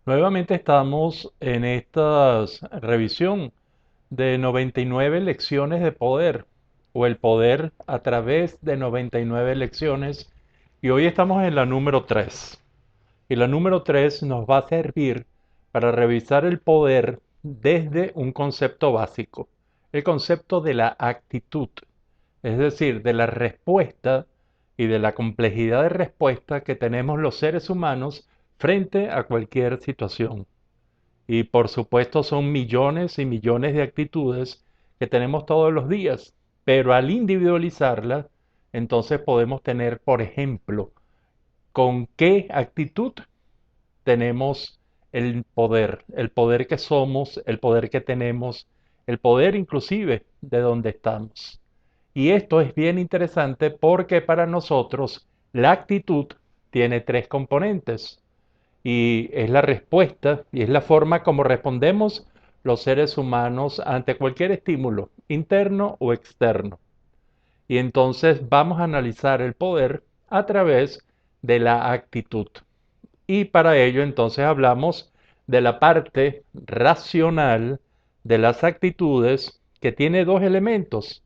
Nuevamente estamos en esta revisión de 99 lecciones de poder o el poder a través de 99 lecciones y hoy estamos en la número 3. Y la número 3 nos va a servir para revisar el poder desde un concepto básico, el concepto de la actitud, es decir, de la respuesta y de la complejidad de respuesta que tenemos los seres humanos frente a cualquier situación. Y por supuesto son millones y millones de actitudes que tenemos todos los días, pero al individualizarlas, entonces podemos tener, por ejemplo, con qué actitud tenemos el poder que somos, el poder que tenemos, el poder inclusive de donde estamos. Y esto es bien interesante porque para nosotros la actitud tiene tres componentes y es la respuesta y es la forma como respondemos los seres humanos ante cualquier estímulo, interno o externo. Y entonces vamos a analizar el poder a través de la actitud. Y para ello entonces hablamos de la parte racional de las actitudes que tiene dos elementos,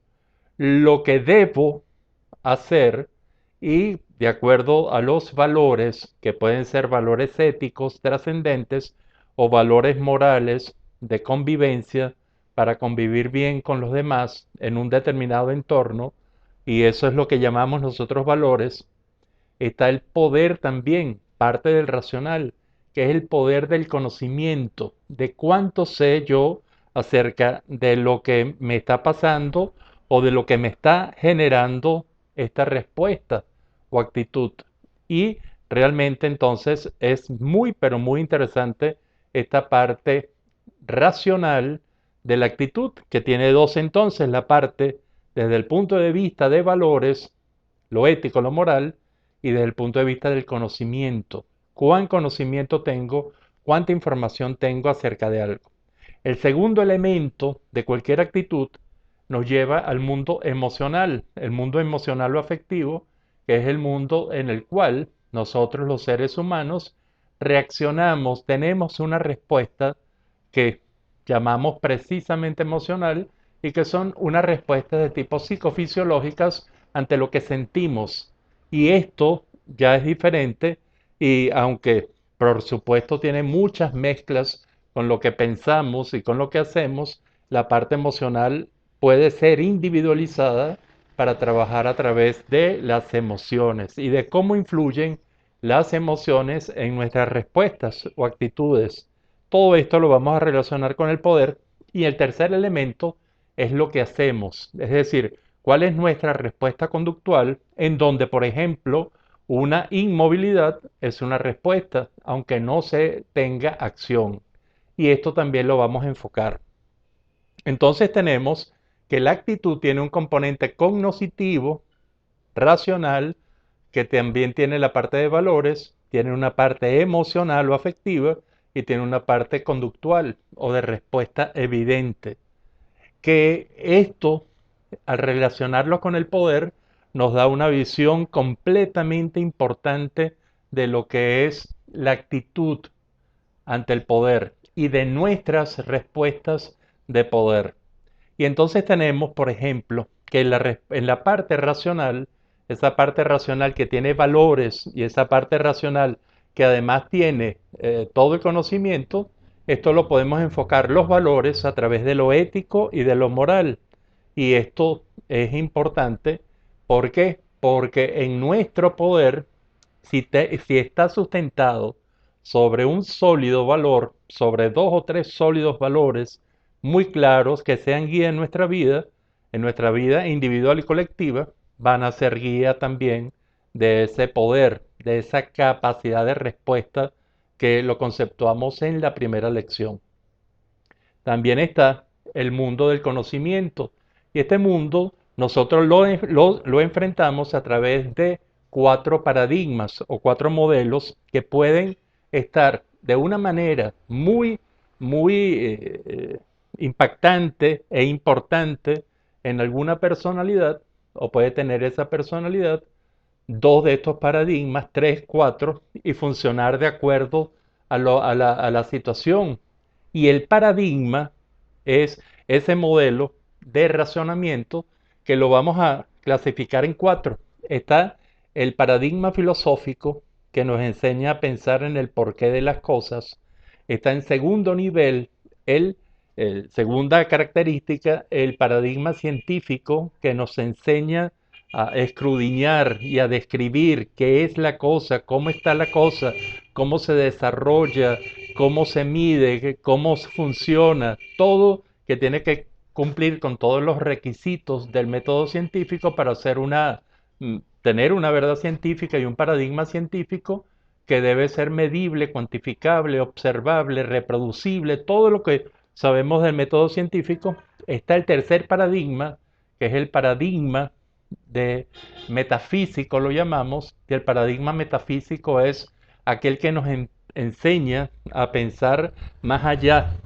lo que debo hacer y de acuerdo a los valores, que pueden ser valores éticos trascendentes o valores morales de convivencia para convivir bien con los demás en un determinado entorno, y eso es lo que llamamos nosotros valores. Está el poder también, parte del racional, que es el poder del conocimiento, de cuánto sé yo acerca de lo que me está pasando o de lo que me está generando esta respuesta o actitud. Y realmente entonces es muy, pero muy interesante esta parte racional de la actitud, que tiene dos entonces, la parte desde el punto de vista de valores, lo ético, lo moral, y desde el punto de vista del conocimiento. ¿Cuán conocimiento tengo? ¿Cuánta información tengo acerca de algo? El segundo elemento de cualquier actitud nos lleva al mundo emocional, el mundo emocional o afectivo, que es el mundo en el cual nosotros los seres humanos reaccionamos, tenemos una respuesta que llamamos precisamente emocional y que son unas respuestas de tipo psicofisiológicas ante lo que sentimos. Y esto ya es diferente y aunque por supuesto tiene muchas mezclas con lo que pensamos y con lo que hacemos, la parte emocional puede ser individualizada para trabajar a través de las emociones y de cómo influyen las emociones en nuestras respuestas o actitudes. Todo esto lo vamos a relacionar con el poder y el tercer elemento es lo que hacemos, es decir, cuál es nuestra respuesta conductual en donde, por ejemplo, una inmovilidad es una respuesta, aunque no se tenga acción. Y esto también lo vamos a enfocar. Entonces tenemos que la actitud tiene un componente cognoscitivo, racional, que también tiene la parte de valores, tiene una parte emocional o afectiva y tiene una parte conductual o de respuesta evidente. Que esto, al relacionarlo con el poder, nos da una visión completamente importante de lo que es la actitud ante el poder y de nuestras respuestas de poder. Y entonces tenemos, por ejemplo, que en la parte racional, esa parte racional que tiene valores y esa parte racional que además tiene todo el conocimiento, esto lo podemos enfocar los valores a través de lo ético y de lo moral. Y esto es importante, ¿por qué? Porque en nuestro poder, si está sustentado sobre un sólido valor, sobre dos o tres sólidos valores muy claros que sean guía en nuestra vida individual y colectiva, van a ser guía también de ese poder, de esa capacidad de respuesta que lo conceptuamos en la primera lección. También está el mundo del conocimiento. Y este mundo nosotros lo enfrentamos a través de cuatro paradigmas o cuatro modelos que pueden estar de una manera muy impactante e importante en alguna personalidad, o puede tener esa personalidad dos de estos paradigmas, tres, cuatro, y funcionar de acuerdo a la situación. Y el paradigma es ese modelo de razonamiento que lo vamos a clasificar en cuatro. Está el paradigma filosófico que nos enseña a pensar en el porqué de las cosas. Está en segundo nivel el segunda característica, el paradigma científico que nos enseña a escudriñar y a describir qué es la cosa, cómo está la cosa, cómo se desarrolla, cómo se mide, cómo funciona, todo que tiene que cumplir con todos los requisitos del método científico para hacer tener una verdad científica y un paradigma científico que debe ser medible, cuantificable, observable, reproducible, todo lo que sabemos del método científico. Está el tercer paradigma, que es el paradigma de metafísico, lo llamamos, y el paradigma metafísico es aquel que nos enseña a pensar más allá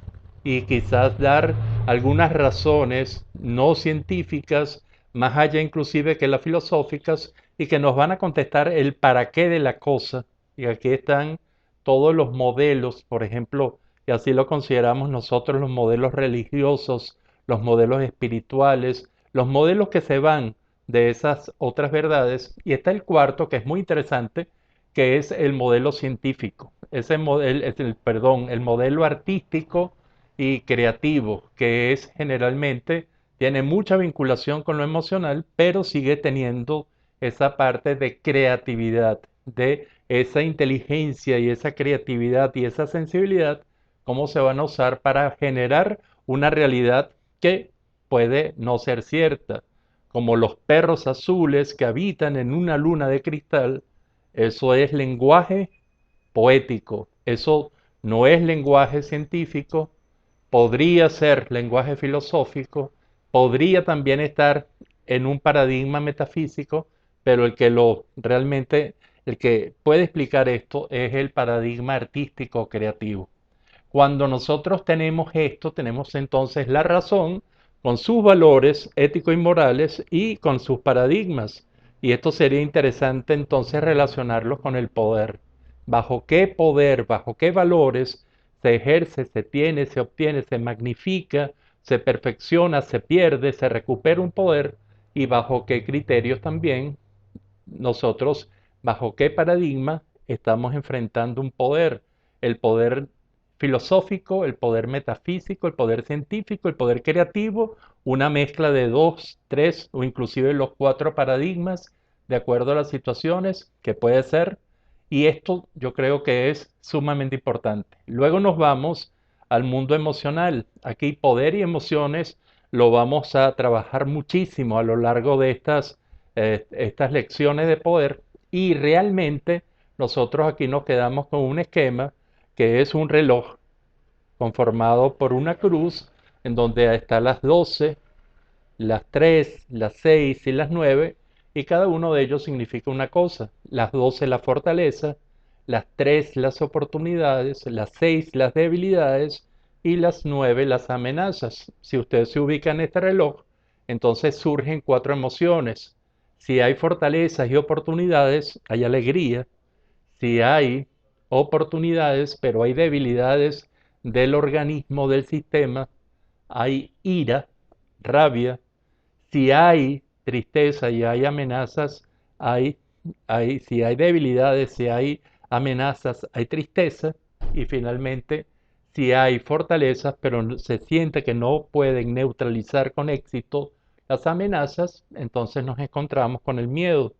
y quizás dar algunas razones no científicas, más allá inclusive que las filosóficas, y que nos van a contestar el para qué de la cosa. Y aquí están todos los modelos, por ejemplo, y así lo consideramos nosotros, los modelos religiosos, los modelos espirituales, los modelos que se van de esas otras verdades. Y está el cuarto, que es muy interesante, que es el modelo científico, ese modelo, perdón, el modelo artístico y creativo, que es generalmente, tiene mucha vinculación con lo emocional, pero sigue teniendo esa parte de creatividad, de esa inteligencia y esa creatividad y esa sensibilidad, cómo se van a usar para generar una realidad que puede no ser cierta, como los perros azules que habitan en una luna de cristal. Eso es lenguaje poético, eso no es lenguaje científico, podría ser lenguaje filosófico, podría también estar en un paradigma metafísico, pero el que lo realmente, el que puede explicar esto es el paradigma artístico creativo. Cuando nosotros tenemos esto, tenemos entonces la razón con sus valores éticos y morales y con sus paradigmas. Y esto sería interesante entonces relacionarlos con el poder. ¿Bajo qué poder, bajo qué valores se ejerce, se tiene, se obtiene, se magnifica, se perfecciona, se pierde, se recupera un poder? ¿Y bajo qué criterios también nosotros, bajo qué paradigma estamos enfrentando un poder? El poder filosófico, el poder metafísico, el poder científico, el poder creativo, una mezcla de dos, tres o inclusive los cuatro paradigmas de acuerdo a las situaciones que puede ser. Y esto yo creo que es sumamente importante. Luego nos vamos al mundo emocional. Aquí poder y emociones lo vamos a trabajar muchísimo a lo largo de estas lecciones de poder, y realmente nosotros aquí nos quedamos con un esquema que es un reloj conformado por una cruz en donde están las 12, las 3, las 6 y las 9, y cada uno de ellos significa una cosa. Las 12 la fortaleza, las 3 las oportunidades, las 6 las debilidades y las 9 las amenazas. Si usted se ubica en este reloj, entonces surgen cuatro emociones. Si hay fortalezas y oportunidades, hay alegría. Si hay oportunidades, pero hay debilidades del organismo, del sistema, hay ira, rabia. Si hay tristeza y hay amenazas, hay, si hay debilidades, si hay amenazas, hay tristeza. Y finalmente, si hay fortalezas, pero se siente que no pueden neutralizar con éxito las amenazas, entonces nos encontramos con el miedo.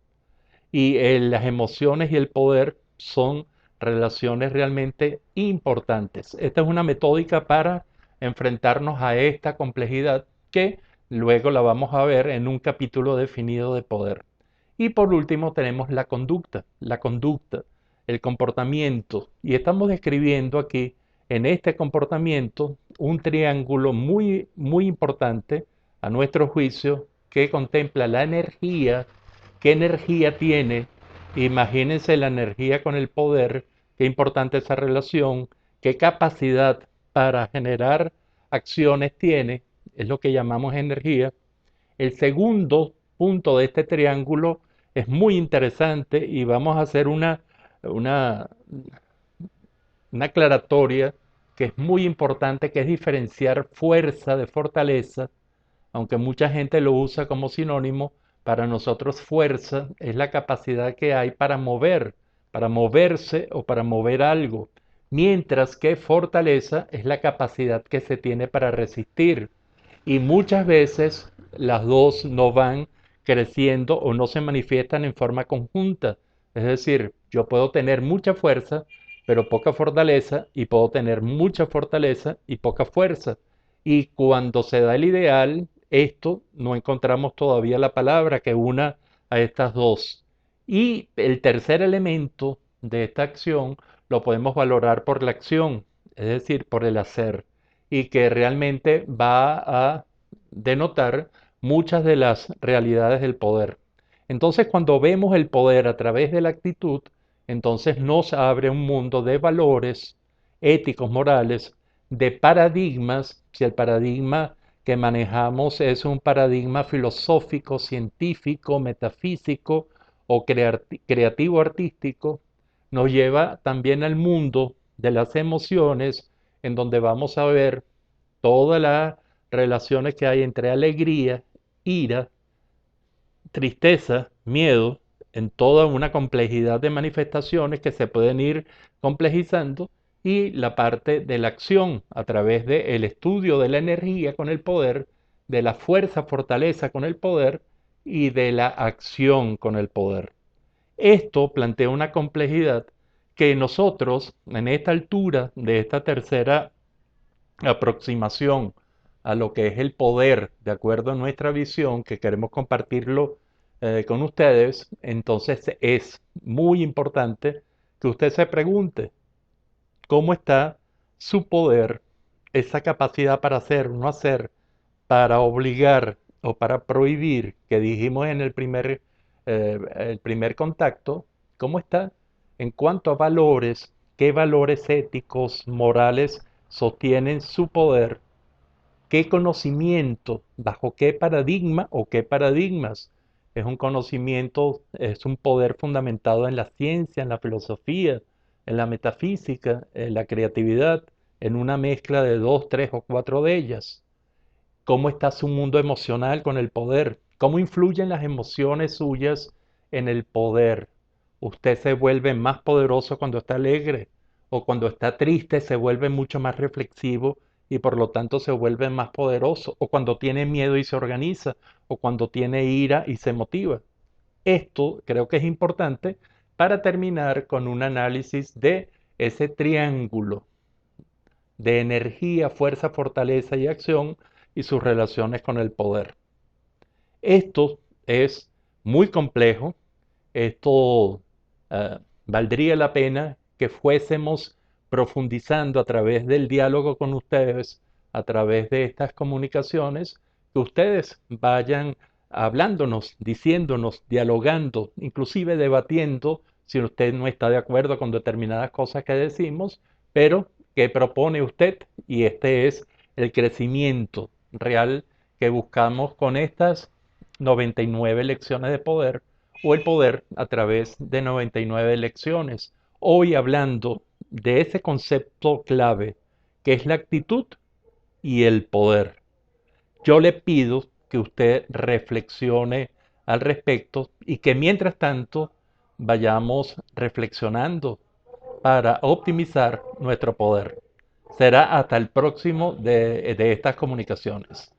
Y las emociones y el poder son relaciones realmente importantes. Esta es una metódica para enfrentarnos a esta complejidad que luego la vamos a ver en un capítulo definido de poder. Y por último tenemos la conducta, el comportamiento. Y estamos describiendo aquí en este comportamiento un triángulo muy, muy importante a nuestro juicio que contempla la energía. ¿Qué energía tiene? Imagínense la energía con el poder, qué importante esa relación, qué capacidad para generar acciones tiene, es lo que llamamos energía. El segundo punto de este triángulo es muy interesante y vamos a hacer una una aclaratoria que es muy importante, que es diferenciar fuerza de fortaleza, aunque mucha gente lo usa como sinónimo. Para nosotros fuerza es la capacidad que hay para mover, para moverse o para mover algo, mientras que fortaleza es la capacidad que se tiene para resistir. Y muchas veces las dos no van creciendo o no se manifiestan en forma conjunta. Es decir, yo puedo tener mucha fuerza, pero poca fortaleza, y puedo tener mucha fortaleza y poca fuerza. Y cuando se da el ideal, esto no encontramos todavía la palabra que una a estas dos. Y el tercer elemento de esta acción lo podemos valorar por la acción, es decir, por el hacer, y que realmente va a denotar muchas de las realidades del poder. Entonces, cuando vemos el poder a través de la actitud, entonces nos abre un mundo de valores éticos, morales, de paradigmas. Si el paradigma que manejamos es un paradigma filosófico, científico, metafísico o creativo artístico, nos lleva también al mundo de las emociones, en donde vamos a ver todas las relaciones que hay entre alegría, ira, tristeza, miedo, en toda una complejidad de manifestaciones que se pueden ir complejizando, y la parte de la acción a través del estudio de la energía con el poder, de la fuerza, fortaleza con el poder y de la acción con el poder. Esto plantea una complejidad que nosotros, en esta altura de esta tercera aproximación a lo que es el poder, de acuerdo a nuestra visión, que queremos compartirlo con ustedes, entonces es muy importante que usted se pregunte cómo está su poder, esa capacidad para hacer, no hacer, para obligar o para prohibir, que dijimos en el primer contacto. ¿Cómo está en cuanto a valores? ¿Qué valores éticos, morales sostienen su poder? ¿Qué conocimiento? ¿Bajo qué paradigma o qué paradigmas? Es un conocimiento, es un poder fundamentado en la ciencia, en la filosofía, en la metafísica, en la creatividad, en una mezcla de dos, tres o cuatro de ellas. ¿Cómo está su mundo emocional con el poder? ¿Cómo influyen las emociones suyas en el poder? Usted se vuelve más poderoso cuando está alegre, o cuando está triste se vuelve mucho más reflexivo y por lo tanto se vuelve más poderoso, o cuando tiene miedo y se organiza, o cuando tiene ira y se motiva. Esto creo que es importante para terminar con un análisis de ese triángulo de energía, fuerza, fortaleza y acción, y sus relaciones con el poder. Esto es muy complejo. Esto valdría la pena que fuésemos profundizando a través del diálogo con ustedes, a través de estas comunicaciones, que ustedes vayan hablándonos, diciéndonos, dialogando, inclusive debatiendo si usted no está de acuerdo con determinadas cosas que decimos, pero ¿qué propone usted? Y este es el crecimiento real que buscamos con estas 99 lecciones de poder, o el poder a través de 99 lecciones. Hoy hablando de ese concepto clave que es la actitud y el poder. Yo le pido que usted reflexione al respecto y que mientras tanto vayamos reflexionando para optimizar nuestro poder. Será hasta el próximo de estas comunicaciones.